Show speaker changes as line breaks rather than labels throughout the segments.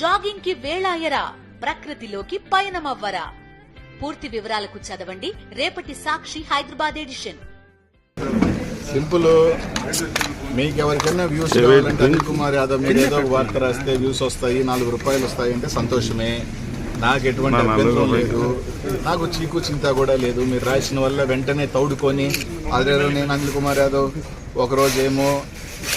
Jogging కి వేళాయరా, ప్రకృతిలోకి పయనమవ్వరా. పూర్తి వివరాలకు చదవండి రేపటి సాక్షి హైదరాబాద్ ఎడిషన్.
సింపుల్. మీకు ఎవరికైనా వ్యూస్ కావాలంటే అనిల్ కుమార్ యాదవ్ మీరు ఏదో ఒక వార్త రాస్తే వ్యూస్ వస్తాయి, 4 రూపాయలు వస్తాయి అంటే సంతోషమే. నాకు ఎటువంటి అభ్యంతరం లేదు, నాకు చీకు చింత కూడా లేదు. మీరు రాసిన వల్ల వెంటనే తౌడుకొని అదే నేను అనిల్ కుమార్ యాదవ్ ఒకరోజు ఏమో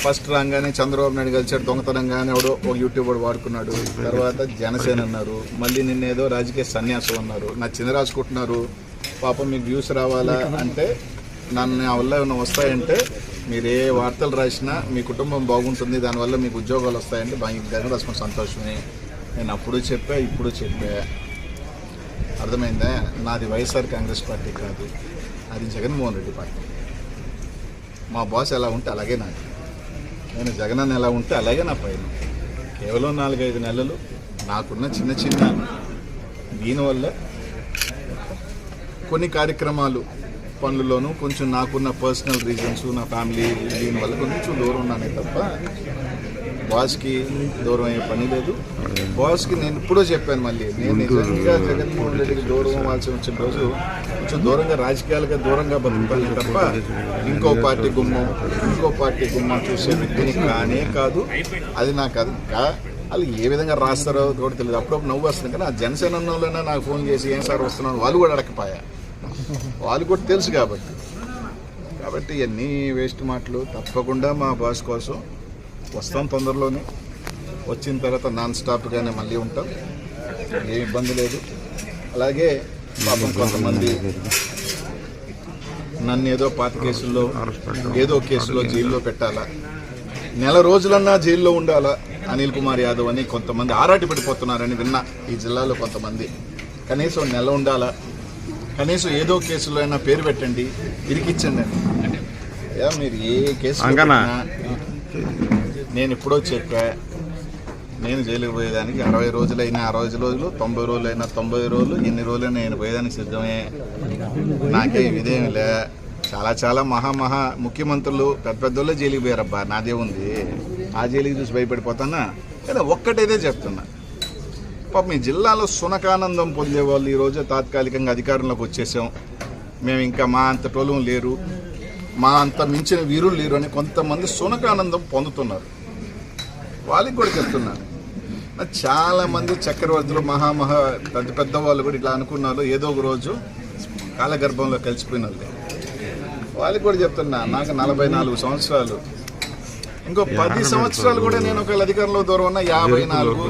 ఫస్ట్ రాగానే చంద్రబాబు నాయుడు కలిసాడు దొంగతనంగానే ఎవడో ఒక యూట్యూబర్ వాడుకున్నాడు, తర్వాత జనసేన అన్నారు, మళ్ళీ నిన్నేదో రాజకీయ సన్యాసం అన్నారు, నా చిన్న రాసుకుంటున్నారు. పాపం మీకు వ్యూస్ రావాలా అంటే నా వల్ల ఏమైనా వస్తాయంటే మీరు ఏ వార్తలు రాసినా మీ కుటుంబం బాగుంటుంది, దానివల్ల మీకు ఉద్యోగాలు వస్తాయంటే దగ్గర రాసుకున్న సంతోషమే. నేను అప్పుడు చెప్పా, ఇప్పుడు చెప్పా. అర్థమైందా? నాది వైఎస్ఆర్ కాంగ్రెస్ పార్టీ కాదు, అది జగన్మోహన్ రెడ్డి పార్టీ. మా బాస్ ఎలా ఉంటే అలాగే నాది, నేను జగనన్న ఎలా ఉంటే అలాగే నా పైన. కేవలం 4-5 నెలలు నాకున్న చిన్న చిన్న దీనివల్ల కొన్ని కార్యక్రమాలు పనుల్లోనూ కొంచెం నాకున్న పర్సనల్ రీజన్స్, నా ఫ్యామిలీ దీనివల్ల కొంచెం దూరం ఉన్నానే తప్ప బాస్కి దూరం అయ్యే పని లేదు. బాస్కి నేను ఇప్పుడో చెప్పాను, మళ్ళీ నేను నిజంగా జగన్మోహన్ రెడ్డికి దూరం అవ్వాల్సి వచ్చిన రోజు కొంచెం దూరంగా రాజకీయాలుగా దూరంగా బతుకుతానే తప్ప ఇంకో పార్టీ గుమ్మం చూసే వ్యక్తిని కానే కాదు. అది నాకు అది వాళ్ళు ఏ విధంగా రాస్తారో కూడా తెలియదు. అప్పుడప్పుడు నవ్వు వస్తుంది, కానీ ఆ జనసేన వాళ్ళైనా నాకు ఫోన్ చేసి ఏం సార్ వస్తున్నాను వాళ్ళు కూడా అడగకపోయా, వాళ్ళు కూడా తెలుసు కాబట్టి ఇవన్నీ వేస్ట్ మాటలు. తప్పకుండా మా బాస్ కోసం వస్తాం తొందరలోనే. వచ్చిన తర్వాత నాన్ స్టాప్గానే మళ్ళీ ఉంటాం, ఏ ఇబ్బంది లేదు. అలాగే పాపం కొంతమంది నన్ను ఏదో పాత కేసుల్లో ఏదో కేసులో జైల్లో పెట్టాలా, నెల రోజులన్నా జైల్లో ఉండాలా అనిల్ కుమార్ యాదవ్ అని కొంతమంది ఆరాటి పడిపోతున్నారని విన్నా. ఈ జిల్లాలో కొంతమంది కనీసం నెల ఉండాలా, కనీసం ఏదో కేసులో అయినా పేరు పెట్టండి, ఇరికిచ్చండి అని. మీరు ఏ కేసు నేను ఎప్పుడో చెప్పా, నేను జైలుకి పోయేదానికి 60 రోజులైనా 60 రోజులు, 90 రోజులైనా 90 రోజులు, ఎన్ని రోజులైనా నేను పోయేదానికి సిద్ధమే. నాకే ఇదేమి లే. చాలా మహా ముఖ్యమంత్రులు పెద్దోళ్ళే జైలుకి పోయారబ్బా, నాదే ఉంది. ఆ జైలుకి చూసి భయపడిపోతానా? లేదా ఒక్కటైతే చెప్తున్నా, పాప మీ జిల్లాలో సునకానందం పొందే వాళ్ళు ఈరోజు తాత్కాలికంగా అధికారంలోకి వచ్చేసాం, మేము ఇంకా మా అంత టోలం లేరు, మా అంత మించిన వీరులు లేరు అని కొంతమంది సునకానందం పొందుతున్నారు. వాళ్ళకి కూడా చెప్తున్నాను, చాలామంది చక్రవర్తులు పెద్ద వాళ్ళు కూడా ఇట్లా అనుకున్నారు, ఏదో ఒక రోజు కాలగర్భంలో కలిసిపోయిన వాళ్ళకి కూడా చెప్తున్నా. నాకు 44 సంవత్సరాలు, ఇంకో 10 సంవత్సరాలు కూడా నేను ఒకవేళ అధికారంలో దూరం ఉన్న 54